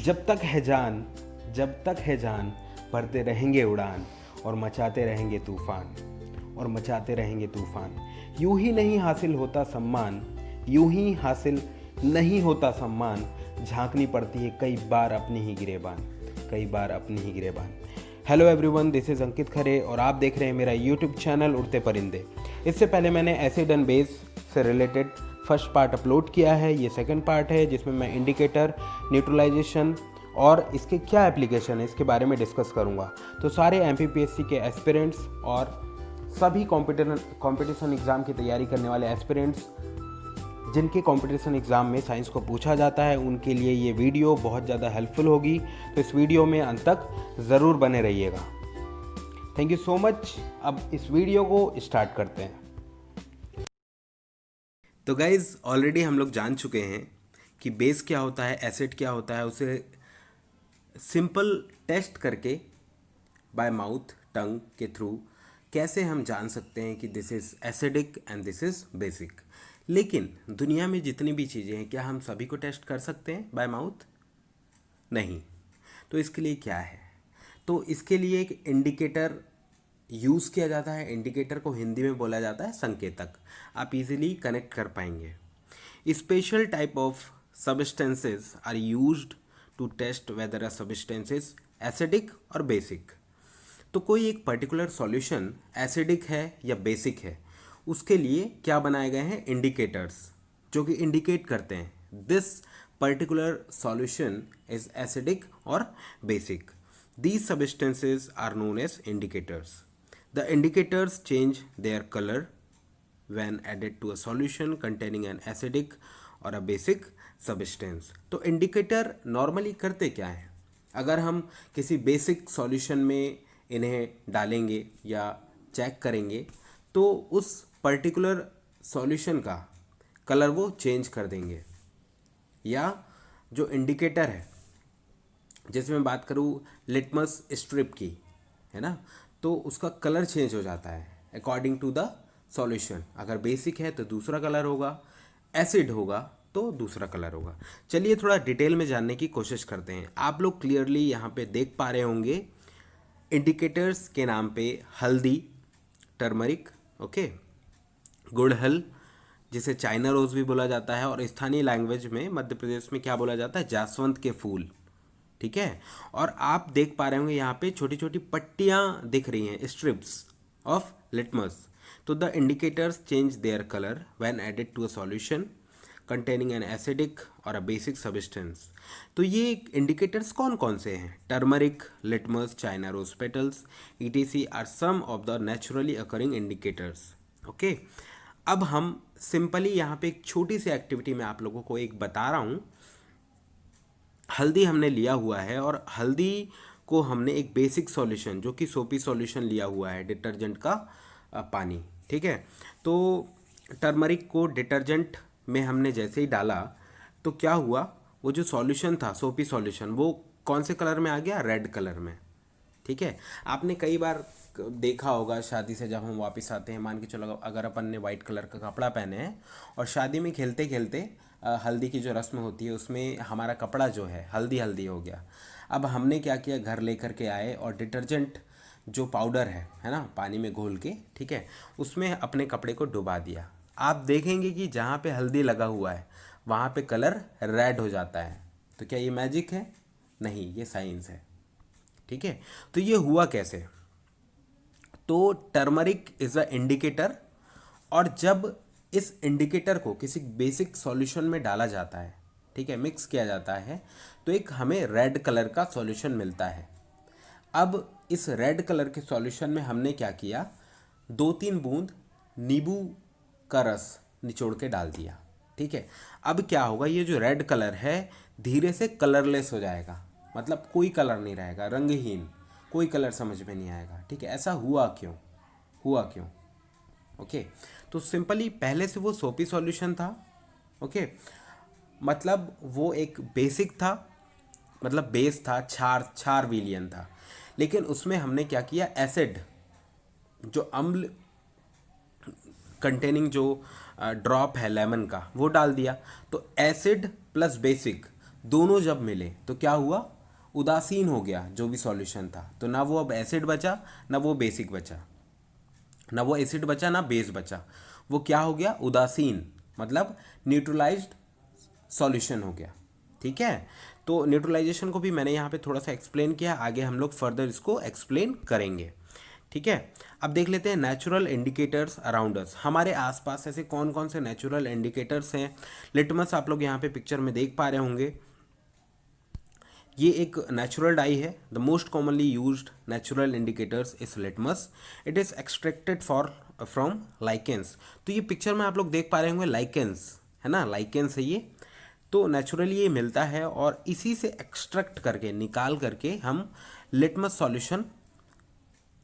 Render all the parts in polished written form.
जब तक है जान, जब तक है जान, भरते रहेंगे उड़ान और मचाते रहेंगे तूफान, और मचाते रहेंगे तूफान। यूं ही नहीं हासिल होता सम्मान, यूं ही हासिल नहीं होता सम्मान, झांकनी पड़ती है कई बार अपनी ही गिरेबान, कई बार अपनी ही गिरेबान। हेलो एवरीवन, दिस इज़ अंकित खरे और आप देख रहे हैं मेरा यूट्यूब चैनल उड़ते परिंदे। इससे पहले मैंने एसिड एंड बेस से रिलेटेड फर्स्ट पार्ट अपलोड किया है, ये सेकंड पार्ट है जिसमें मैं इंडिकेटर, न्यूट्रलाइजेशन और इसके क्या एप्लीकेशन है इसके बारे में डिस्कस करूंगा। तो सारे एमपीपीएससी के एस्पिरेंट्स और सभी कॉम्पिटिशन एग्ज़ाम की तैयारी करने वाले एस्पिरेंट्स जिनके कंपटीशन एग्ज़ाम में साइंस को पूछा जाता है, उनके लिए ये वीडियो बहुत ज़्यादा हेल्पफुल होगी। तो इस वीडियो में अंत तक ज़रूर बने रहिएगा। Thank you so much. अब इस वीडियो को स्टार्ट करते हैं। तो गाइज़, ऑलरेडी हम लोग जान चुके हैं कि बेस क्या होता है, एसिड क्या होता है। उसे सिंपल टेस्ट करके बाय माउथ टंग के थ्रू कैसे हम जान सकते हैं कि this is acidic and this is basic. लेकिन दुनिया में जितनी भी चीज़ें हैं, क्या हम सभी को टेस्ट कर सकते हैं बाय माउथ? नहीं। तो इसके लिए क्या है? तो इसके लिए एक इंडिकेटर यूज़ किया जाता है। इंडिकेटर को हिंदी में बोला जाता है संकेतक। आप इजीली कनेक्ट कर पाएंगे। Special type of substances are used to test whether a substance is acidic और बेसिक। तो कोई एक पर्टिकुलर सॉल्यूशन एसिडिक है या बेसिक है, उसके लिए क्या बनाए गए हैं? इंडिकेटर्स, जो कि इंडिकेट करते हैं this particular solution is acidic और basic. These substances are known as indicators. The indicators change their color when added to a solution containing an acidic or a basic substance. तो indicator normally करते क्या है? अगर हम किसी basic solution में इन्हें डालेंगे या चेक करेंगे तो उस पर्टिकुलर सॉल्यूशन का कलर वो चेंज कर देंगे। या जो इंडिकेटर है, जैसे मैं बात करूँ लिटमस स्ट्रिप की, है ना, तो उसका कलर चेंज हो जाता है अकॉर्डिंग टू द सॉल्यूशन। अगर बेसिक है तो दूसरा कलर होगा, एसिड होगा तो दूसरा कलर होगा। चलिए थोड़ा डिटेल में जानने की कोशिश करते हैं। आप लोग क्लियरली यहाँ पे देख पा रहे होंगे इंडिकेटर्स के नाम पे हल्दी, टर्मरिक, ओके, गुड़हल, जिसे चाइना रोज भी बोला जाता है, और स्थानीय लैंग्वेज में मध्य प्रदेश में क्या बोला जाता है? जासवंत के फूल। ठीक है। और आप देख पा रहे होंगे यहाँ पे छोटी छोटी पट्टियाँ दिख रही हैं, स्ट्रिप्स ऑफ लिटमस। तो the indicators change their colour when added to a solution containing an acidic और अ बेसिक सब्सटेंस। तो ये इंडिकेटर्स कौन कौन से हैं? Turmeric, litmus, China rose petals, etc are some of the naturally occurring indicators. Okay. अब हम simply यहाँ पे एक छोटी सी एक्टिविटी में आप लोगों को एक बता रहा हूँ। हल्दी हमने लिया हुआ है और हल्दी को हमने एक बेसिक सॉल्यूशन जो कि सोपी सॉल्यूशन लिया हुआ है, डिटर्जेंट का पानी। ठीक है। तो टर्मरिक को डिटर्जेंट में हमने जैसे ही डाला तो क्या हुआ, वो जो सॉल्यूशन था, सोपी सॉल्यूशन, वो कौन से कलर में आ गया? रेड कलर में। ठीक है। आपने कई बार देखा होगा, शादी से जब हम वापस आते हैं, मान के चलो अगर अपन ने वाइट कलर का कपड़ा पहने हैं और शादी में खेलते खेलते हल्दी की जो रस्म होती है उसमें हमारा कपड़ा जो है हल्दी हल्दी हो गया। अब हमने क्या किया, घर लेकर के आए और डिटर्जेंट जो पाउडर है ना, पानी में घोल के, ठीक है, उसमें अपने कपड़े को डुबा दिया। आप देखेंगे कि जहाँ पे हल्दी लगा हुआ है वहाँ पे कलर रेड हो जाता है। तो क्या ये मैजिक है? नहीं, ये साइंस है। ठीक है। तो ये हुआ कैसे? तो टर्मरिक इज अ इंडिकेटर, और जब इस इंडिकेटर को किसी बेसिक सॉल्यूशन में डाला जाता है, ठीक है, मिक्स किया जाता है, तो एक हमें रेड कलर का सॉल्यूशन मिलता है। अब इस रेड कलर के सॉल्यूशन में हमने क्या किया, 2-3 बूंद नींबू का रस निचोड़ के डाल दिया। ठीक है। अब क्या होगा, ये जो रेड कलर है धीरे से कलरलेस हो जाएगा, मतलब कोई कलर नहीं रहेगा, रंगहीन, कोई कलर समझ में नहीं आएगा। ठीक है। ऐसा हुआ क्यों? हुआ क्यों? ओके। तो सिंपली पहले से वो सोपी सॉल्यूशन था। ओके। मतलब वो एक बेसिक था, मतलब बेस था, क्षार विलियन था, लेकिन उसमें हमने क्या किया, एसिड, जो अम्ल कंटेनिंग जो ड्रॉप है लेमन का, वो डाल दिया। तो एसिड प्लस बेसिक दोनों जब मिले तो क्या हुआ, उदासीन हो गया जो भी सॉल्यूशन था। तो ना वो अब एसिड बचा, ना वो बेसिक बचा, ना वो एसिड बचा ना बेस बचा, वो क्या हो गया, उदासीन, मतलब न्यूट्रलाइज्ड सॉल्यूशन हो गया। ठीक है, तो न्यूट्रलाइजेशन को भी मैंने यहाँ पे थोड़ा सा एक्सप्लेन किया, आगे हम लोग फर्दर इसको एक्सप्लेन करेंगे। ठीक है, अब देख लेते हैं नेचुरल इंडिकेटर्स अराउंड अस, हमारे आसपास ऐसे कौन कौन से नेचुरल इंडिकेटर्स हैं। लिटमस आप लोग यहाँ पे पिक्चर में देख पा रहे होंगे, ये एक नेचुरल डाई है। The most commonly used natural indicators is litmus, it is extracted for from lichens. तो ये पिक्चर में आप लोग देख पा रहे होंगे लाइकेंस है ना, लाइकेंस है ये। तो नेचुरली ये मिलता है और इसी से एक्सट्रैक्ट करके निकाल करके हम लिटमस सॉल्यूशन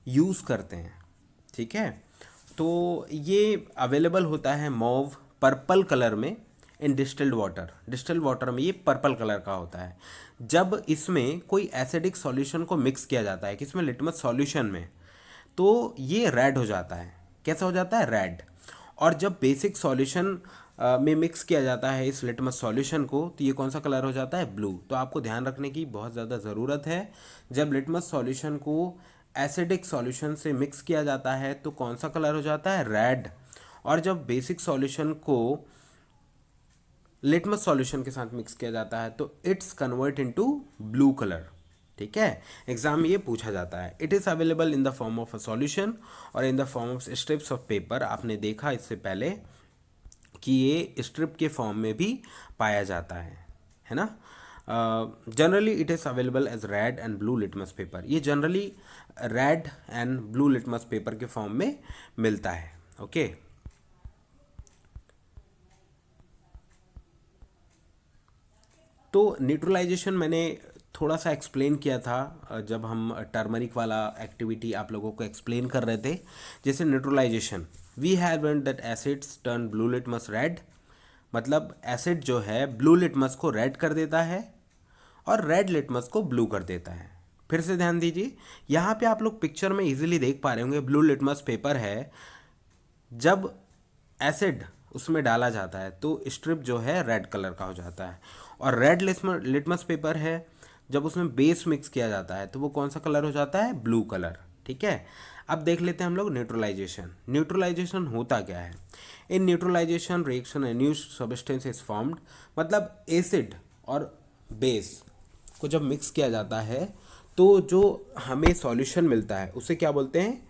यूज़ करते हैं। ठीक है, तो ये अवेलेबल होता है मॉव पर्पल कलर में इन डिस्टिल्ड वाटर। डिस्टिल्ड वाटर में ये पर्पल कलर का होता है। जब इसमें कोई एसिडिक सॉल्यूशन को मिक्स किया जाता है, किसमें, लिटमस सॉल्यूशन में, तो ये रेड हो जाता है। कैसा हो जाता है, रेड। और जब बेसिक सॉल्यूशन में मिक्स किया जाता है इस लिटमस सॉल्यूशन को, तो ये कौन सा कलर हो जाता है, ब्लू। तो आपको ध्यान रखने की बहुत ज़्यादा ज़रूरत है, जब लिटमस सॉल्यूशन को एसिडिक सॉल्यूशन से मिक्स किया जाता है तो कौन सा कलर हो जाता है, रेड। और जब बेसिक सॉल्यूशन को लिटमस सॉल्यूशन के साथ मिक्स किया जाता है तो it's convert into blue colour. ठीक है, एग्जाम में ये पूछा जाता है। It is available in the form of a solution और in the form of strips of paper. आपने देखा इससे पहले कि ये स्ट्रिप के फॉर्म में भी पाया जाता है ना। Generally it is available as red and blue litmus paper. ये generally red and blue litmus paper के फॉर्म में मिलता है। ओके, तो न्यूट्रलाइजेशन मैंने थोड़ा सा एक्सप्लेन किया था जब हम टर्मरिक वाला एक्टिविटी आप लोगों को एक्सप्लेन कर रहे थे। जैसे neutralisation, we have learned that acids turn blue litmus red, मतलब एसिड जो है ब्लू लिटमस को रेड कर देता है और रेड लिटमस को ब्लू कर देता है। फिर से ध्यान दीजिए, यहाँ पे आप लोग पिक्चर में इजीली देख पा रहे होंगे ब्लू लिटमस पेपर है। जब एसिड उसमें डाला जाता है तो स्ट्रिप जो है रेड कलर का हो जाता है, और रेड लिटमस पेपर है जब उसमें बेस मिक्स किया जाता है तो वो कौन सा कलर हो जाता है, ब्लू कलर। ठीक है, अब देख लेते हैं हम लोग न्यूट्रलाइजेशन। न्यूट्रलाइजेशन होता क्या है, in neutralisation reaction a new substance is formed, मतलब एसिड और बेस को जब मिक्स किया जाता है तो जो हमें सॉल्यूशन मिलता है उसे क्या बोलते हैं,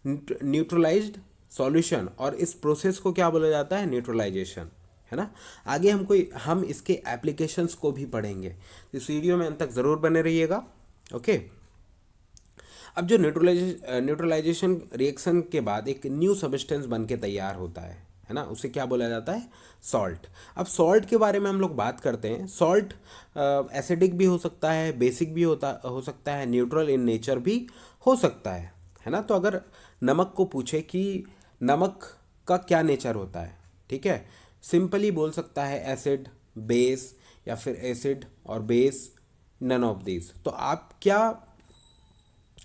न्यूट्रलाइज्ड सॉल्यूशन, और इस प्रोसेस को क्या बोला जाता है, न्यूट्रलाइजेशन, है ना। आगे हम इसके एप्लीकेशंस को भी पढ़ेंगे, इस वीडियो में अंत तक ज़रूर बने रहिएगा। ओके, अब जो न्यूट्रलाइजेशन रिएक्शन के बाद एक न्यू सब्सटेंस बन के तैयार होता है ना, उसे क्या बोला जाता है, सॉल्ट। अब सॉल्ट के बारे में हम लोग बात करते हैं। सॉल्ट एसिडिक भी हो सकता है, बेसिक भी हो सकता है, न्यूट्रल इन नेचर भी हो सकता है ना। तो अगर नमक को पूछे कि नमक का क्या नेचर होता है, ठीक है, सिंपली बोल सकता है एसिड, बेस, या फिर एसिड और बेस, नन ऑफ दिस। तो आप क्या,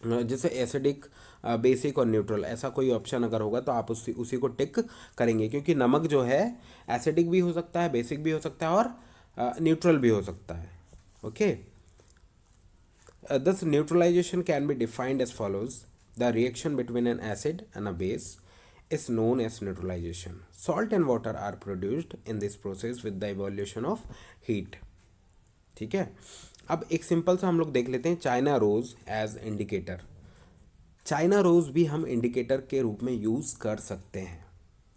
जैसे एसिडिक, बेसिक और न्यूट्रल, ऐसा कोई ऑप्शन अगर होगा तो आप उसी को टिक करेंगे, क्योंकि नमक जो है एसिडिक भी हो सकता है, बेसिक भी हो सकता है और न्यूट्रल भी हो सकता है। Okay, thus neutralization can be defined as follows: the reaction between an acid and a base is known as neutralization. Salt and water are produced in this process with the evolution of heat. ठीक है, अब एक simple सा हम लोग देख लेते हैं China rose as indicator. China rose भी हम इंडिकेटर के रूप में यूज कर सकते हैं।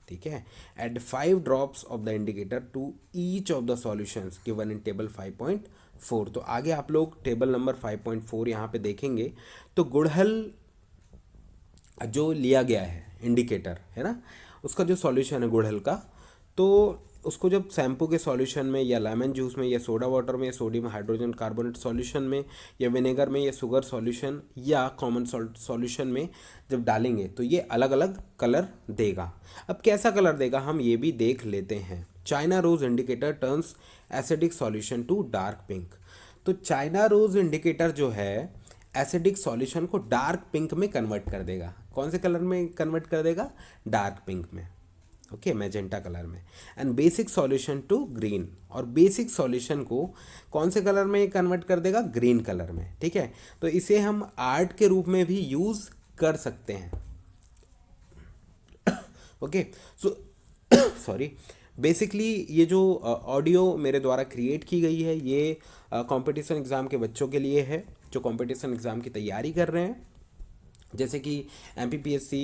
ठीक है, add 5 drops of the indicator to each of the solutions given in table 5.4। तो आगे आप लोग टेबल नंबर 5.4 यहाँ पे देखेंगे तो गुड़हल जो लिया गया है इंडिकेटर, है ना, उसका जो सॉल्यूशन है गुड़हल का, तो उसको जब शैम्पू के सॉल्यूशन में या लेमन जूस में या सोडा वाटर में या सोडियम हाइड्रोजन कार्बोनेट सॉल्यूशन में या विनेगर में या शुगर सॉल्यूशन या कॉमन सॉल्ट सॉल्यूशन में जब डालेंगे तो ये अलग अलग कलर देगा। अब कैसा कलर देगा हम ये भी देख लेते हैं। China rose indicator turns acidic solution to dark pink. तो चाइना रोज इंडिकेटर जो है एसिडिक सॉल्यूशन को डार्क पिंक में कन्वर्ट कर देगा। कौन से कलर में कन्वर्ट कर देगा, डार्क पिंक में। ओके, मैजेंटा कलर में। And basic solution to green, और बेसिक सॉल्यूशन को कौन से कलर में कन्वर्ट कर देगा, ग्रीन कलर में। ठीक है, तो इसे हम आर्ट के रूप में भी यूज़ कर सकते हैं। ओके, सो सॉरी, बेसिकली ये जो ऑडियो मेरे द्वारा क्रिएट की गई है, ये कंपटीशन एग्ज़ाम के बच्चों के लिए है जो कंपटीशन एग्ज़ाम की तैयारी कर रहे हैं, जैसे कि MPPSC,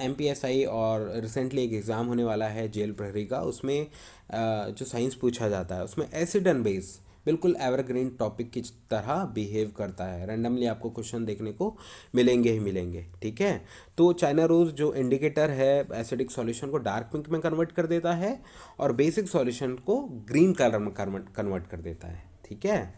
MPSI, और रिसेंटली एक एग्ज़ाम होने वाला है जेल प्रहरी का, उसमें जो साइंस पूछा जाता है उसमें एसिड एंड बेस बिल्कुल एवरग्रीन टॉपिक की तरह बिहेव करता है। रैंडमली आपको क्वेश्चन देखने को मिलेंगे ही मिलेंगे। ठीक है, तो चाइना रोज जो इंडिकेटर है एसिडिक सॉल्यूशन को डार्क पिंक में कन्वर्ट कर देता है और बेसिक सॉल्यूशन को ग्रीन कलर में कन्वर्ट कर देता है। ठीक है,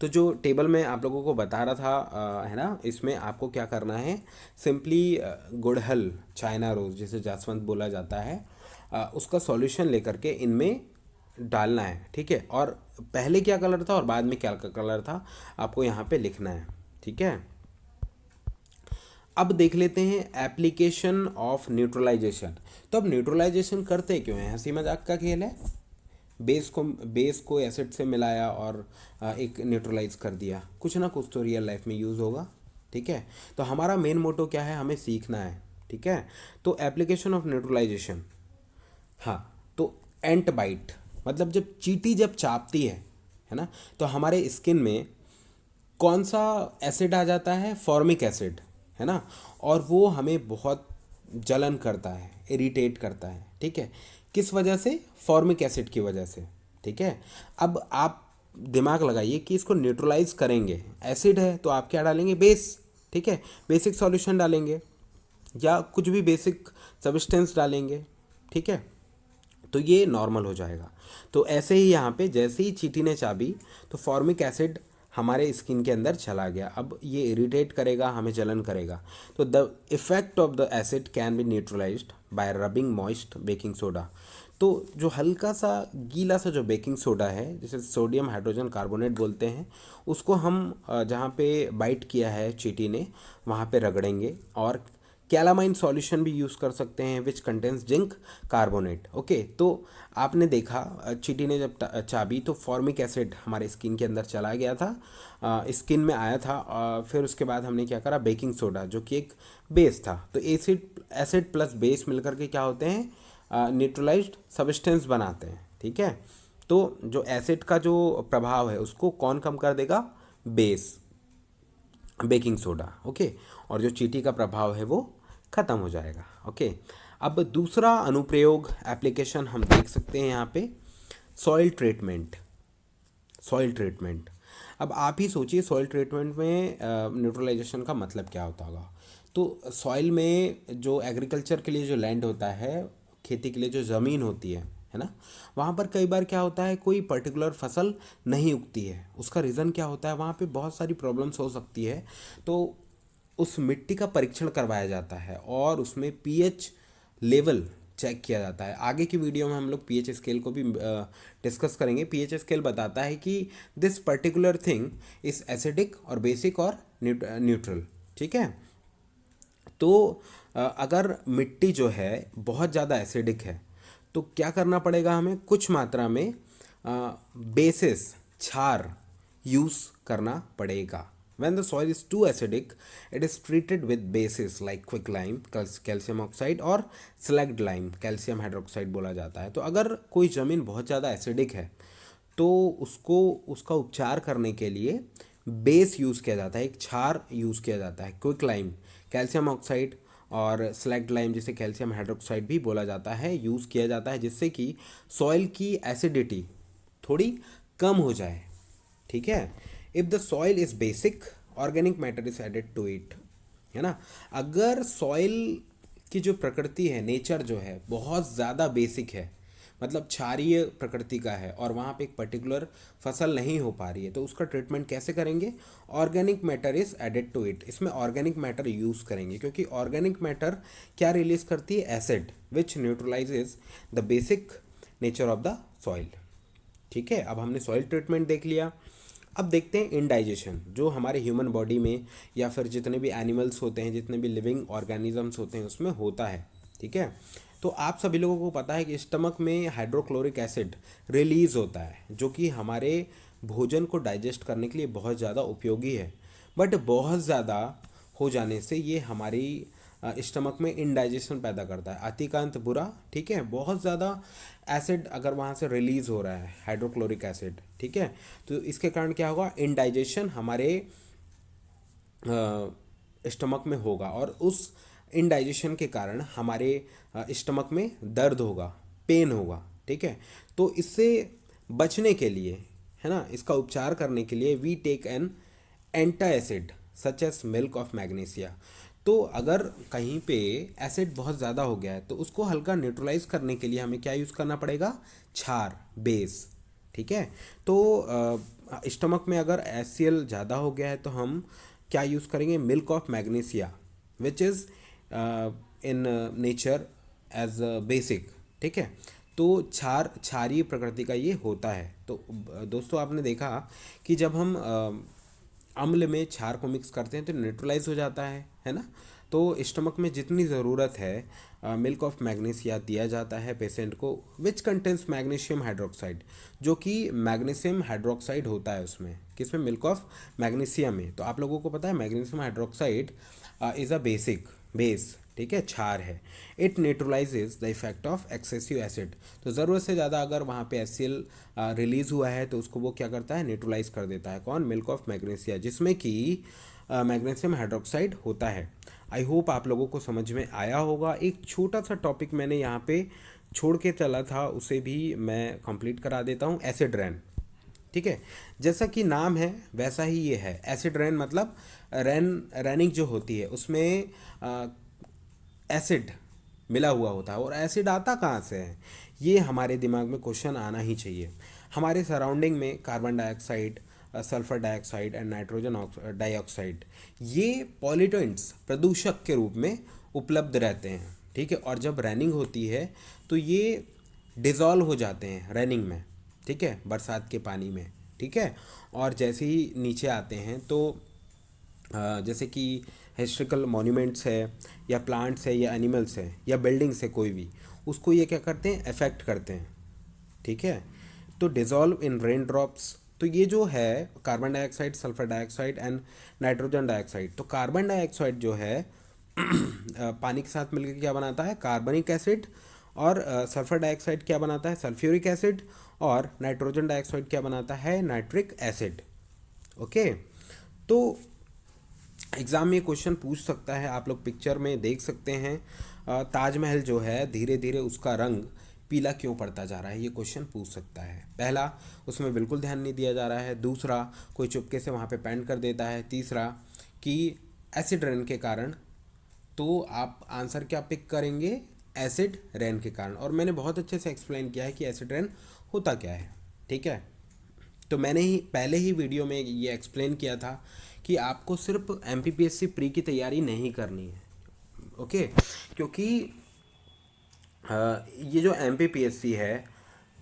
तो जो टेबल में आप लोगों को बता रहा था है ना, इसमें आपको क्या करना है, सिंपली गुड़हल, चाइना रोज जिसे जासवंत बोला जाता है, उसका सॉल्यूशन लेकर के इनमें डालना है। ठीक है, और पहले क्या कलर था और बाद में क्या कलर था आपको यहाँ पे लिखना है। ठीक है, अब देख लेते हैं एप्लीकेशन ऑफ न्यूट्रलाइजेशन। तो अब न्यूट्रलाइजेशन करते क्यों हैं, हंसी मजाक का खेल है। बेस को एसिड से मिलाया और एक न्यूट्रलाइज कर दिया, कुछ ना कुछ तो रियल लाइफ में यूज़ होगा। ठीक है, तो हमारा मेन मोटो क्या है, हमें सीखना है। ठीक है, तो एप्लीकेशन ऑफ न्यूट्रलाइजेशन, हाँ, तो एंट बाइट मतलब जब चींटी जब चापती है ना, तो हमारे स्किन में कौन सा एसिड आ जाता है, फॉर्मिक एसिड, है ना, और वो हमें बहुत जलन करता है, इरिटेट करता है। ठीक है, किस वजह से, फॉर्मिक एसिड की वजह से। ठीक है, अब आप दिमाग लगाइए कि इसको न्यूट्रलाइज करेंगे, एसिड है तो आप क्या डालेंगे, बेस। ठीक है, बेसिक सॉल्यूशन डालेंगे या कुछ भी बेसिक सब्सटेंस डालेंगे। ठीक है, तो ये नॉर्मल हो जाएगा। तो ऐसे ही यहाँ पे जैसे ही चींटी ने चाबी तो फॉर्मिक एसिड हमारे स्किन के अंदर चला गया, अब ये इरिटेट करेगा, हमें जलन करेगा। तो the effect of the acid can be neutralised bye rubbing moist baking soda. तो जो हल्का सा गीला सा जो बेकिंग सोडा है, जिसे सोडियम हाइड्रोजन कार्बोनेट बोलते हैं, उसको हम जहाँ पे बाइट किया है चींटी ने वहाँ पे रगड़ेंगे, और कैलामाइन सॉल्यूशन भी यूज़ कर सकते हैं which contains zinc carbonate. Okay, तो आपने देखा चींटी ने जब चाबी तो फॉर्मिक एसिड हमारे स्किन के अंदर चला गया था, स्किन में आया था, फिर उसके बाद हमने क्या करा, बेकिंग सोडा जो कि एक बेस था, तो एसिड प्लस बेस मिलकर के क्या होते हैं, न्यूट्रलाइज्ड सब्सटेंस बनाते हैं। ठीक है, तो जो एसिड का जो प्रभाव है उसको कौन कम कर देगा, बेस, बेकिंग सोडा। ओके, और जो चींटी का प्रभाव है वो ख़त्म हो जाएगा। ओके, अब दूसरा अनुप्रयोग एप्लीकेशन हम देख सकते हैं यहाँ पे, सॉइल ट्रीटमेंट। सॉइल ट्रीटमेंट, अब आप ही सोचिए सॉइल ट्रीटमेंट में न्यूट्रलाइजेशन का मतलब क्या होता होगा। तो सॉइल में जो एग्रीकल्चर के लिए जो लैंड होता है, खेती के लिए जो ज़मीन होती है ना, वहाँ पर कई बार क्या होता है, कोई पर्टिकुलर फसल नहीं उगती है। उसका रीज़न क्या होता है, वहाँ पे बहुत सारी प्रॉब्लम्स हो सकती है। तो उस मिट्टी का परीक्षण करवाया जाता है और उसमें पीएच लेवल चेक किया जाता है। आगे की वीडियो में हम लोग पीएच स्केल को भी डिस्कस करेंगे। पीएच स्केल बताता है कि this particular thing is acidic और बेसिक और न्यूट्रल। ठीक है, तो अगर मिट्टी जो है बहुत ज़्यादा एसिडिक है तो क्या करना पड़ेगा, हमें कुछ मात्रा में बेसिस, क्षार यूज़ करना पड़ेगा। When the soil is too acidic, it is treated with bases like quicklime, calcium oxide और slacked lime, calcium hydroxide बोला जाता है। तो अगर कोई ज़मीन बहुत ज़्यादा एसिडिक है तो उसका उपचार करने के लिए बेस यूज़ किया जाता है, एक क्षार यूज़ किया जाता है, क्विक लाइम, कैल्शियम ऑक्साइड और स्लैग्ड लाइम जिसे कैल्शियम हाइड्रोक्साइड भी बोला जाता है, यूज़ किया जाता है, जिससे कि सॉइल की एसिडिटी थोड़ी कम हो जाए। ठीक है, if the soil is basic organic matter is added to it, है ना। अगर सॉइल की जो प्रकृति है, नेचर जो है बहुत ज़्यादा बेसिक है, मतलब क्षारीय प्रकृति का है, और वहाँ पे एक पर्टिकुलर फसल नहीं हो पा रही है, तो उसका ट्रीटमेंट कैसे करेंगे, organic matter is added to it. इसमें ऑर्गेनिक मैटर यूज़ करेंगे, क्योंकि ऑर्गेनिक मैटर क्या रिलीज़ करती है, acid, which neutralises the basic nature of the soil. ठीक है, अब हमने सॉइल ट्रीटमेंट देख लिया। अब देखते हैं इंडाइजेशन, जो हमारे ह्यूमन बॉडी में या फिर जितने भी एनिमल्स होते हैं, जितने भी लिविंग ऑर्गेनिजम्स होते हैं उसमें होता है। ठीक है, तो आप सभी लोगों को पता है कि स्टमक में हाइड्रोक्लोरिक एसिड रिलीज होता है, जो कि हमारे भोजन को डाइजेस्ट करने के लिए बहुत ज़्यादा उपयोगी है। बट बहुत ज़्यादा हो जाने से ये हमारी स्टमक में इनडाइजेशन पैदा करता है, अतिकांत बुरा। ठीक है, बहुत ज़्यादा एसिड अगर वहाँ से रिलीज़ हो रहा है, हाइड्रोक्लोरिक एसिड, ठीक है, तो इसके कारण क्या होगा, इनडाइजेशन हमारे स्टमक में होगा, और उस इनडाइजेशन के कारण हमारे स्टमक में दर्द होगा, पेन होगा। ठीक है, तो इससे बचने के लिए, है ना, इसका उपचार करने के लिए we take an antacid such as milk of magnesia. तो अगर कहीं पे एसिड बहुत ज़्यादा हो गया है तो उसको हल्का न्यूट्रलाइज करने के लिए हमें क्या यूज़ करना पड़ेगा, क्षार, बेस। ठीक है, तो स्टमक में अगर HCl ज़्यादा हो गया है तो हम क्या यूज़ करेंगे, milk of magnesia, which is in nature as basic. ठीक है, तो क्षारीय प्रकृति का ये होता है। तो दोस्तों आपने देखा कि जब हम अम्ल में क्षार को मिक्स करते हैं तो न्यूट्रलाइज हो जाता है ना। तो स्टमक में जितनी ज़रूरत है मिल्क ऑफ मैग्नीशिया दिया जाता है पेशेंट को, विच कंटेंस मैग्नीशियम हाइड्रोक्साइड, जो कि मैग्नीशियम हाइड्रोक्साइड होता है उसमें, किसमें, मिल्क ऑफ मैग्नीशिया में। तो आप लोगों को पता है magnesium hydroxide is a basic base, ठीक है, क्षार है। It न्यूट्रलाइजेज the effect of excessive acid. तो ज़रूरत से ज़्यादा अगर वहाँ पे HCl रिलीज़ हुआ है तो उसको वो क्या करता है, न्यूट्रलाइज कर देता है। कौन, मिल्क ऑफ मैग्नीशिया, जिसमें कि मैग्नीशियम हाइड्रोक्साइड होता है। आई होप आप लोगों को समझ में आया होगा। एक छोटा सा टॉपिक मैंने यहाँ पे छोड़ के चला था, उसे भी मैं कंप्लीट करा देता हूँ, एसिड रेन। ठीक है, जैसा कि नाम है वैसा ही ये है। एसिड रेन मतलब रैनिंग जो होती है उसमें एसिड मिला हुआ होता है। और एसिड आता कहाँ से है, ये हमारे दिमाग में क्वेश्चन आना ही चाहिए। हमारे सराउंडिंग में carbon dioxide, sulphur dioxide and nitrogen dioxide, ये पॉल्यूटेंट्स, प्रदूषक के रूप में उपलब्ध रहते हैं। ठीक है, और जब रैनिंग होती है तो ये डिज़ोल्व हो जाते हैं रैनिंग में। ठीक है, बरसात के पानी में। ठीक है, और जैसे ही नीचे आते हैं तो जैसे कि हिस्ट्रिकल मॉन्यूमेंट्स है, या प्लांट्स है, या एनिमल्स है, या बिल्डिंग्स है कोई भी, उसको ये क्या करते हैं, अफेक्ट करते हैं। ठीक है, तो डिज़ोल्व इन रेन ड्रॉप्स। तो ये जो है carbon dioxide, sulphur dioxide and nitrogen dioxide, तो कार्बन डाइऑक्साइड जो है पानी के साथ मिलकर क्या बनाता है, कार्बनिक एसिड, और सल्फर डाइऑक्साइड क्या बनाता है, सल्फ्यूरिक एसिड, और नाइट्रोजन डाइऑक्साइड क्या बनाता है, नाइट्रिक एसिड। ओके, तो एग्ज़ाम में क्वेश्चन पूछ सकता है, आप लोग पिक्चर में देख सकते हैं ताजमहल जो है धीरे धीरे उसका रंग पीला क्यों पड़ता जा रहा है, ये क्वेश्चन पूछ सकता है। पहला, उसमें बिल्कुल ध्यान नहीं दिया जा रहा है। दूसरा, कोई चुपके से वहाँ पे पेंट कर देता है। तीसरा, कि एसिड रेन के कारण। तो आप आंसर क्या पिक करेंगे, एसिड रेन के कारण। और मैंने बहुत अच्छे से एक्सप्लेन किया है कि एसिड रेन होता क्या है। ठीक है, तो मैंने ही पहले ही वीडियो में ये एक्सप्लेन किया था कि आपको सिर्फ MPPSC प्री की तैयारी नहीं करनी है। ओके, क्योंकि ये जो MPPSC है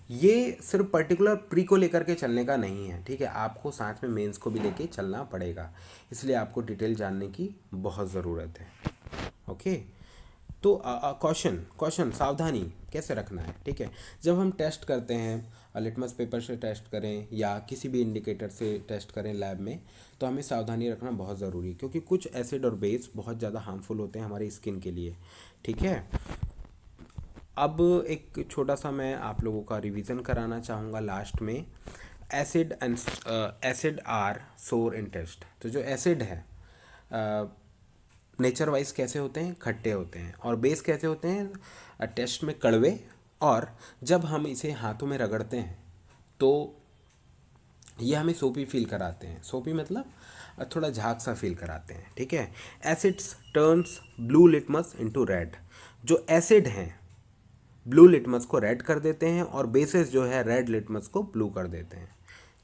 ये सिर्फ पर्टिकुलर प्री को लेकर के चलने का नहीं है। ठीक है, आपको साथ में मेंस को भी लेके चलना पड़ेगा, इसलिए आपको डिटेल जानने की बहुत ज़रूरत है। ओके, तो क्वेश्चन क्वेश्चन सावधानी कैसे रखना है। ठीक है, जब हम टेस्ट करते हैं, लिटमस पेपर से टेस्ट करें या किसी भी इंडिकेटर से टेस्ट करें लैब में, तो हमें सावधानी रखना बहुत ज़रूरी है, क्योंकि कुछ एसिड और बेस बहुत ज़्यादा हार्मफुल होते हैं हमारी स्किन के लिए। ठीक है, अब एक छोटा सा मैं आप लोगों का रिवीजन कराना चाहूँगा लास्ट में। एसिड आर सोर इन टेस्ट। तो जो एसिड है नेचर वाइज कैसे होते हैं, खट्टे होते हैं, और बेस कैसे होते हैं, टेस्ट में कड़वे, और जब हम इसे हाथों में रगड़ते हैं तो ये हमें सोपी फील कराते हैं। सोपी मतलब थोड़ा झाग सा फील कराते हैं। ठीक है, acids turns blue litmus into red. जो एसिड हैं ब्लू लिटमस को रेड कर देते हैं, और बेसिस जो है रेड लिटमस को ब्लू कर देते हैं।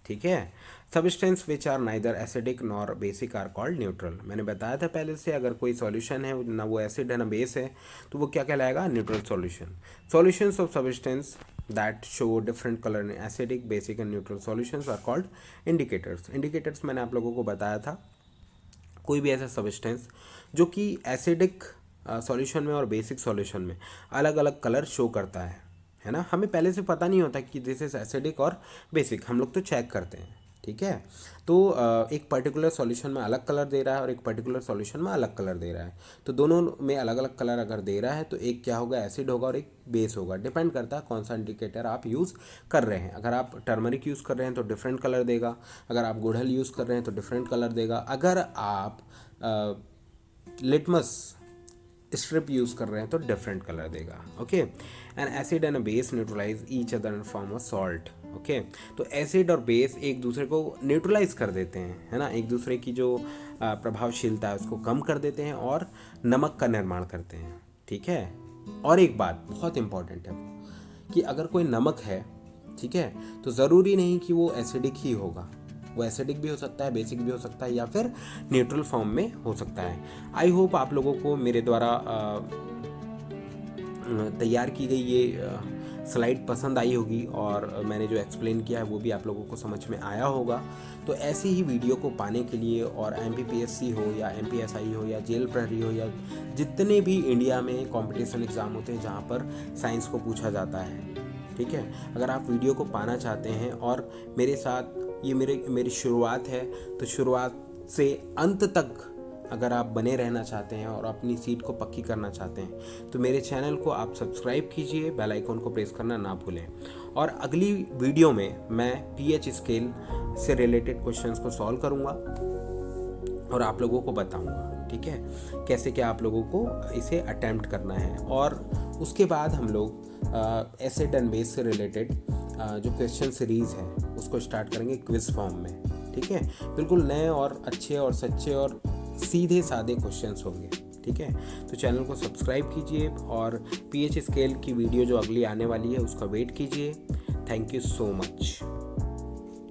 ठीक है, substance which are neither acidic nor basic are called neutral. मैंने बताया था पहले से, अगर कोई सॉल्यूशन है ना वो एसिड है ना बेस है तो वो क्या कहलाएगा, neutral solution. Solutions of substance that show different colour in acidic, basic and neutral solutions are called indicators. Indicators मैंने आप लोगों को बताया था, कोई भी ऐसा सब्सटेंस जो कि एसिडिक सॉल्यूशन में और बेसिक सॉल्यूशन में अलग अलग कलर शो करता है ना। हमें पहले से पता नहीं होता कि दिस इज एसिडिक और बेसिक, हम लोग तो चेक करते हैं, ठीक है। तो एक पर्टिकुलर सॉल्यूशन में अलग कलर दे रहा है और एक पर्टिकुलर सॉल्यूशन में अलग कलर दे रहा है, तो दोनों में अलग अलग कलर अगर दे रहा है तो एक क्या होगा, एसिड होगा और एक बेस होगा। डिपेंड करता है कौन सा इंडिकेटर आप यूज़ कर रहे हैं। अगर आप टर्मरिक यूज़ कर रहे हैं तो डिफरेंट कलर देगा, अगर आप गुड़हल यूज़ कर रहे हैं तो डिफरेंट कलर देगा, अगर आप लिटमस स्ट्रिप यूज़ कर रहे हैं तो डिफरेंट कलर देगा। Okay, and acid and base neutralise each other in form of salt. Okay, तो एसिड और बेस एक दूसरे को न्यूट्रलाइज कर देते हैं, है ना, एक दूसरे की जो प्रभावशीलता है उसको कम कर देते हैं और नमक का निर्माण करते हैं, ठीक है। और एक बात बहुत इंपॉर्टेंट है वो कि अगर कोई नमक है, ठीक है, तो ज़रूरी नहीं कि वो एसिडिक ही होगा, वो एसिडिक भी हो सकता है, बेसिक भी हो सकता है, या फिर न्यूट्रल फॉर्म में हो सकता है। आई होप आप लोगों को मेरे द्वारा तैयार की गई ये स्लाइड पसंद आई होगी और मैंने जो एक्सप्लेन किया है वो भी आप लोगों को समझ में आया होगा। तो ऐसी ही वीडियो को पाने के लिए, और MPPSC हो या MPSI हो या जेल प्रहरी हो या जितने भी इंडिया में कंपटीशन एग्ज़ाम होते हैं जहाँ पर साइंस को पूछा जाता है, ठीक है, अगर आप वीडियो को पाना चाहते हैं और मेरे साथ ये मेरी शुरुआत है, तो शुरुआत से अंत तक अगर आप बने रहना चाहते हैं और अपनी सीट को पक्की करना चाहते हैं तो मेरे चैनल को आप सब्सक्राइब कीजिए, बेल आइकन को प्रेस करना ना भूलें। और अगली वीडियो में मैं pH स्केल से रिलेटेड क्वेश्चंस को सॉल्व करूंगा और आप लोगों को बताऊंगा, ठीक है, कैसे क्या आप लोगों को इसे अटेम्प्ट करना है। और उसके बाद हम लोग एसिड एंड बेस से रिलेटेड जो क्वेश्चन सीरीज़ है उसको स्टार्ट करेंगे क्विज फॉर्म में, ठीक है। बिल्कुल नए और अच्छे और सच्चे और सीधे साधे क्वेश्चंस होंगे, ठीक है। तो चैनल को सब्सक्राइब कीजिए और pH स्केल की वीडियो जो अगली आने वाली है उसका वेट कीजिए। Thank you so much,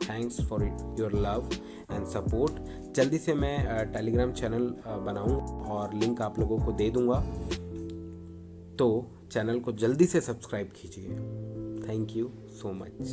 thanks for your love and support. जल्दी से मैं टेलीग्राम चैनल बनाऊँ और लिंक आप लोगों को दे दूँगा, तो चैनल को जल्दी से सब्सक्राइब कीजिए। Thank you so much.